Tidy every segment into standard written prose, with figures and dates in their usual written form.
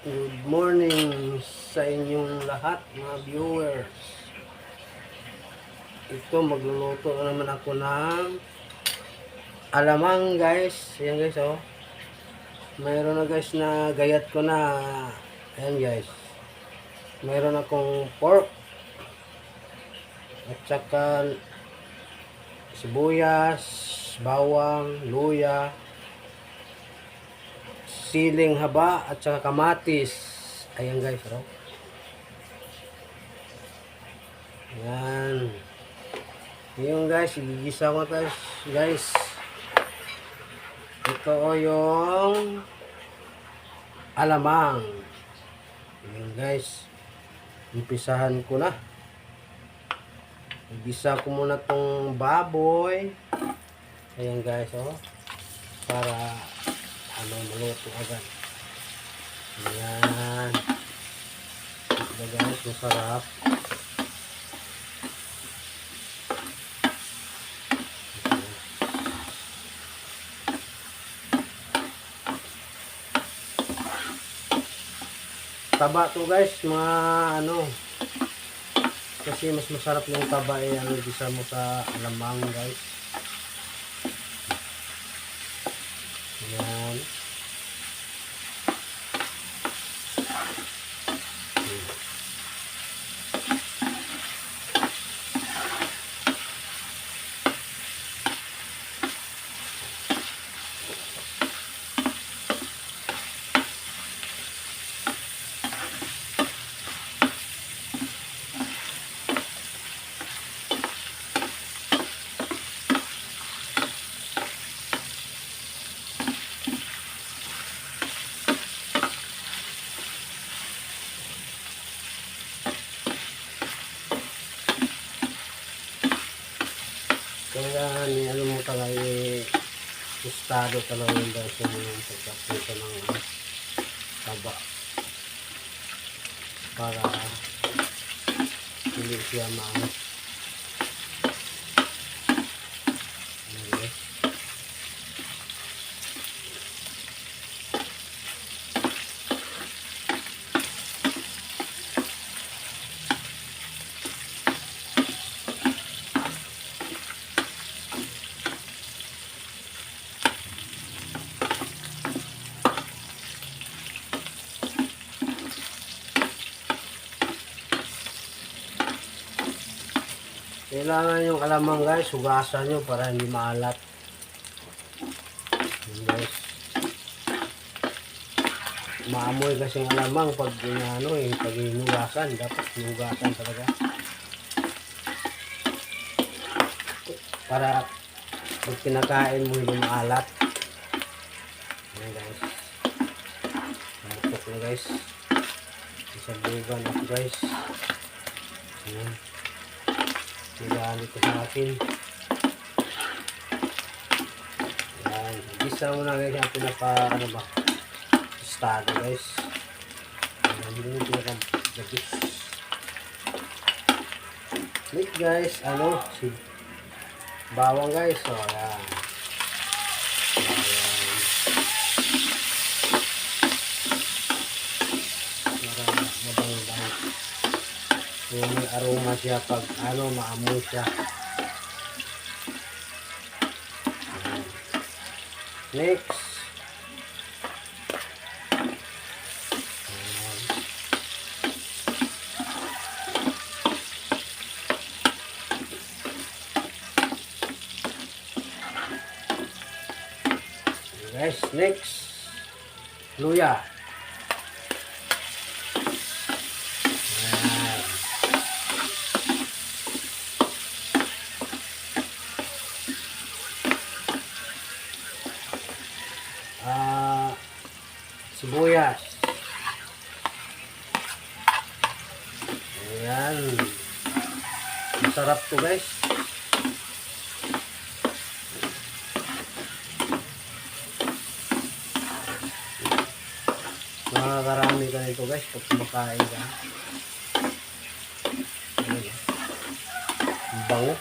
Good morning sa inyong lahat mga viewers. Ito magluluto na naman ako ng alamang guys. Ayan guys oh. Mayroon na guys na gayat ko na. Ayan guys. Mayroon akong pork. At saka sibuyas, bawang, luya, siling haba at saka kamatis. Ayan guys oh. Ayan. Yung guys, igigisa ko guys. Ito o yung alamang. Ayan guys. Umpisahan ko na. Igisa ko muna tong baboy. Ayan guys oh. Para maluto agad. Ayan. Ito guys, masarap. Taba to guys, mga kasi mas masarap yung taba ang gisa mo sa alamang guys. Ayan. Kaya mo talaga estado talaga yung guys yung pagkakita ng taba para hindi siya maangas. Kailangan yung alamang guys, hugasan nyo para hindi maalat. Yun guys. Maamoy kasi yung alamang pag pag hinugasan, dapat hinugasan talaga. Para pag kinakain mo hindi maalat. Ayan guys. Malutok na guys. Isabugan ako guys. Ayan. Nilalit ko sa akin. Ayan. Gisa mo na guys ang estado guys. Ayan. Hindi mo pinaka-gabis. Next guys, si bawang guys. So, ayan. Yung may aroma siya pag maamoy siya. Next. Guys, next. Luya. Sibuyas. Ayan. Masarap to guys. Makakarami ka nito guys pag kumakain ka. Ayan. Bango.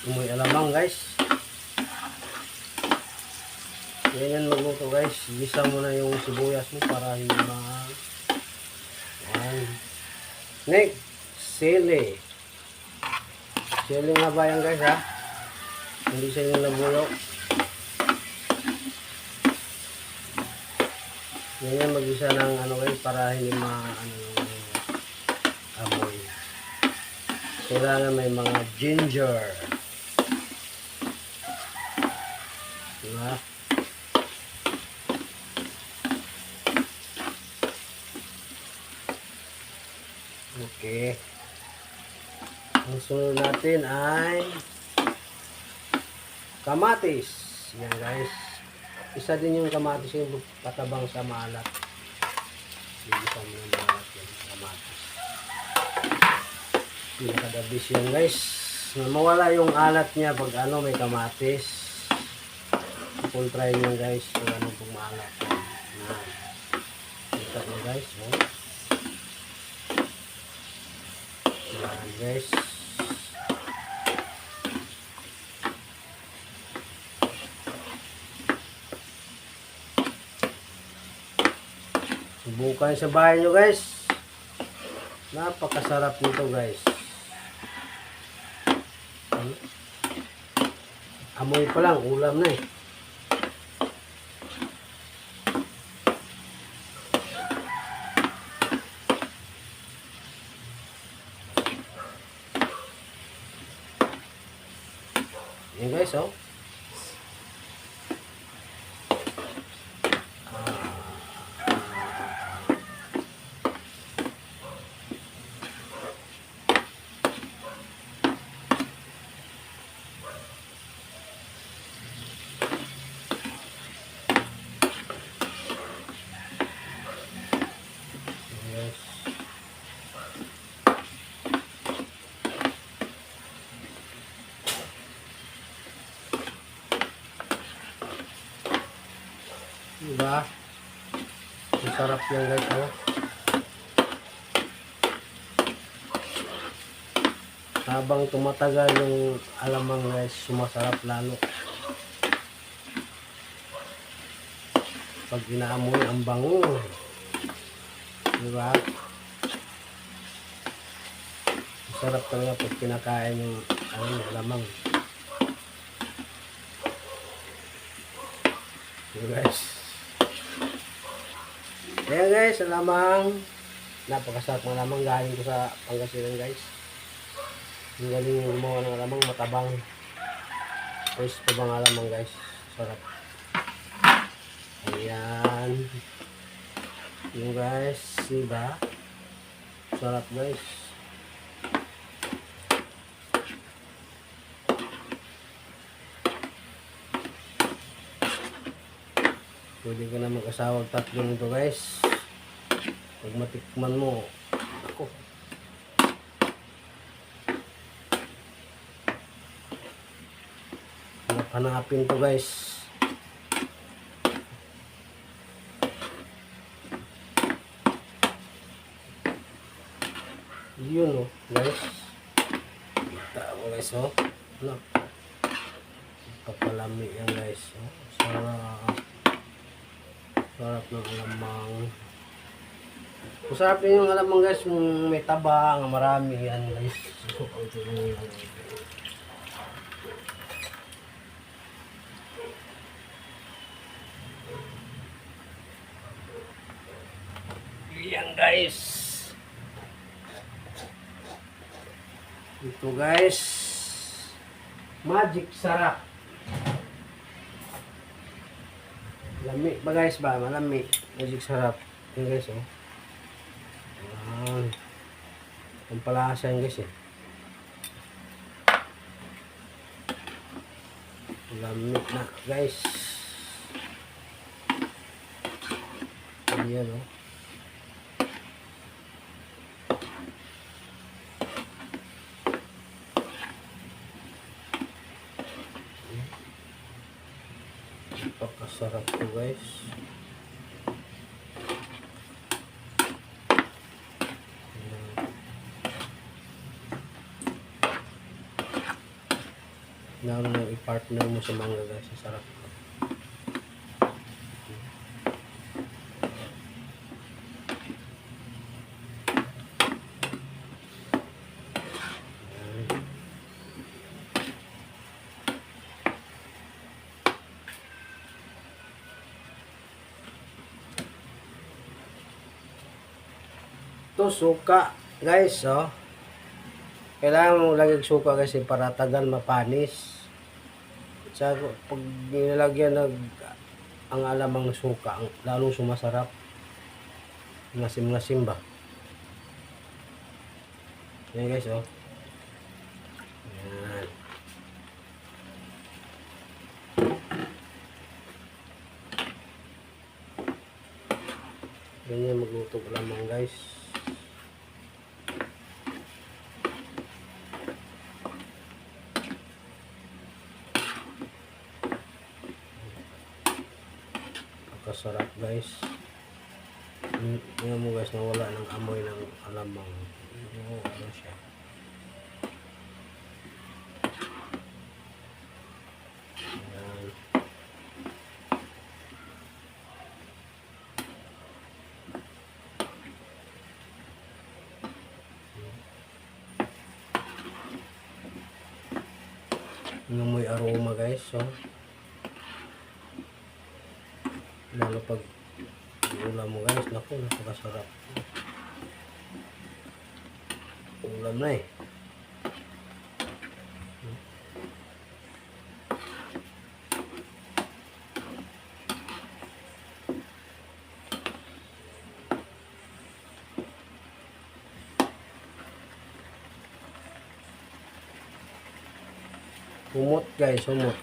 Umuy alamang guys. Ganyan magluto guys. Gisa mo na yung sibuyas mo para hindi Ayan. Next, sili. Sili nga ba yan guys ha? Hindi siya yung labuyo. Ganyan mag-isa ng ano guys para hindi yung amoy. Kailangan may mga ginger. Diba? Okay. Ang sunod natin ay kamatis. Yan guys. Isa din yung kamatis yung patabang sa maalat. Isa mo yung maalat yung kamatis. Pinakadabis yan guys. Mawala yung alat niya pag may kamatis. Kung try nyo guys kung anong pong maalat. Kita nyo guys. Yan guys. Subukan sa bahay nyo guys. Napakasarap nito guys. Amoy pa lang, ulam na eh. Yan guys, oh. Diba? Masarap yan guys, oh. Habang tumatagal yung alamang guys, sumasarap lalo. Pag inaamoy ang bango. Diba? Masarap talaga pag kinakain yung alamang. Diba guys? Kaya guys, alamang napakasarap ng alamang, galing ko sa Pangasinan guys. Ang galing yung gumawa ng alamang, matabang. First pa bang alamang guys, sarap. Ayan yung guys, diba? Sarap guys. Pwede ka na mag-asawag tatlo nito guys. Pag matikman mo, ako, hanapin to guys. Yun oh guys. Kita mo guys oh. Papalami yan guys oh. Sarap ng alamang. Masarap din yung alamang guys, yung may taba, marami yan guys. Yan guys. Ito guys. Magic sarap. Lami ba guys ba? Malami. Magic sarap. Yan guys oh. Ayan. Ang palasa yan guys eh. Lami na guys. Ayan oh. Napakasarap to guys. Lalo na i-partner mo sa mangga guys, sarap. Ito suka guys, oh. Kailangan mo lagyan suka kasi para tagal mapanis. Sa pag nilagyan ang alamang suka, lalong sumasarap. Ngasim-ngasim ba? Yan guys, oh. Yan. Ganyan magluto ko lamang guys. Pagkasarap guys. Tingnan mo guys, nawala ng amoy ng alamang. Ano siya. Yan. Yung may aroma guys, so lalo pag ulam mo guys, naku, napakasarap. Ulam na eh. Humot guys, humot.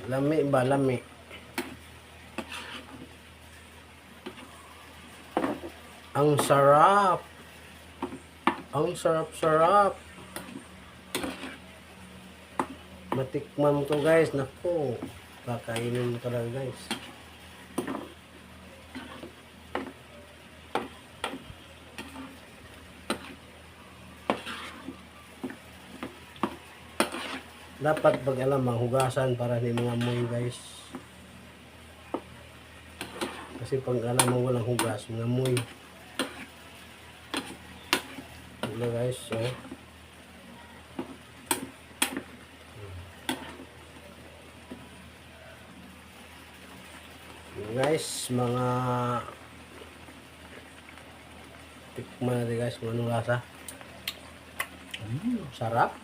Lami ba, lami. Ang sarap. Ang sarap-sarap. Matikman mo to guys, naku. Kakainin mo talaga guys. Dapat pag alam hugasan para hindi mga amoy guys. Kasi pag alam mo walang hugas, mga amoy. Wala guys, so. Guys, mga tikman natin guys kung anong lasa. Sarap.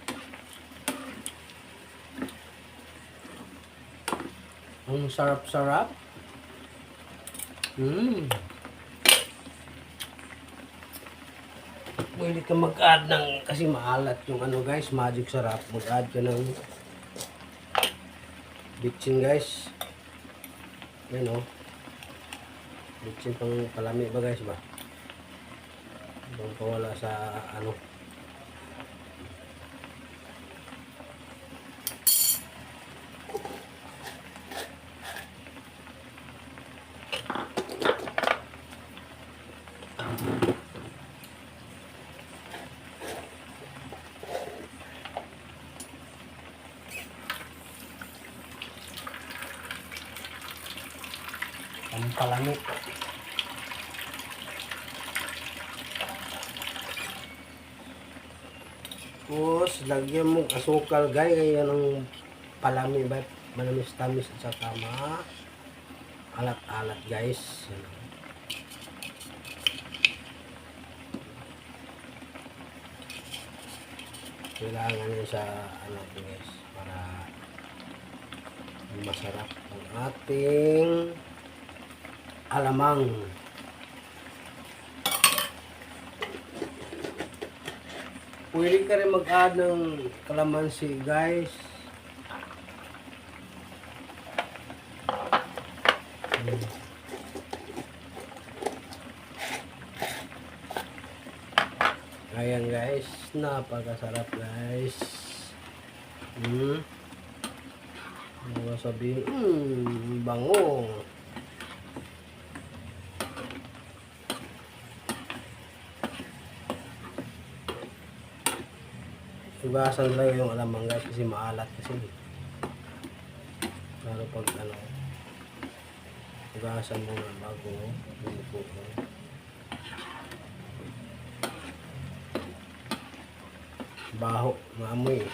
Ang sarap-sarap. Pwede ka mag-add ng, kasi maalat yung ano guys, magic sarap. Mag-add ka ng bitchin guys. Yan o. Bitchin pang palami ba guys ba? Ibang pawala sa ano. Ang palami. Tapos, lagyan mo asukal guys. Kaya ng palami ba? Manamis-tamis at saka alat-alat guys. Kailangan yun sa ano guys. Para masarap ang ating alamang. Pwede ka rin mag-add ng kalamansi guys. Ayan guys, napakasarap guys. Ano sabihin? Bango. Hugasan lang yung alamang guys kasi maalat kasi. Lalo pag ano, hugasan mo na bago luto mo. Baho, maamoy.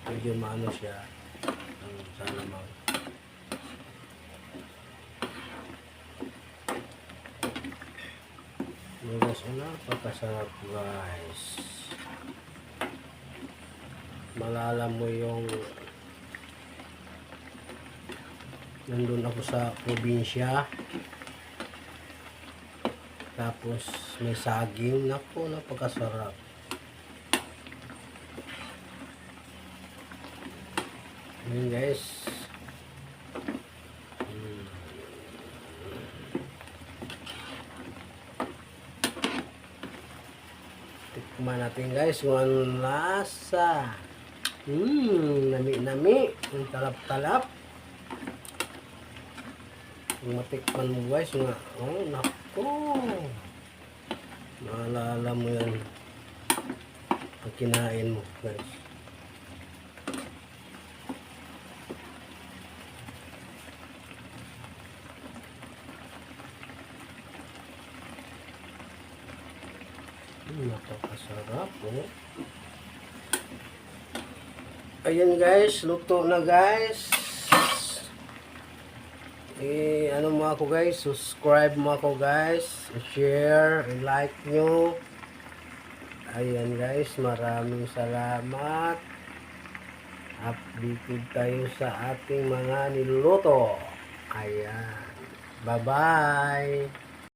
Medyo maano siya ang sa alamang. Guys, napakasarap guys. Malala mo yung nandun ako sa probinsya. Tapos may saging. Naku, napakasarap. Ayan guys. Tikman natin guys kung anong lasa. Nami-nami. Ang talap-talap. Kung matikman mo guys, oh, naku. Maalala mo yan pag kinain mo guys. Napakasarap oh. Ayan guys, luto na guys. Ano mo ako guys, subscribe mo ako guys, share, like nyo. Ayan guys, maraming salamat. Updated tayo sa ating mga niluluto. Ayan, bye bye.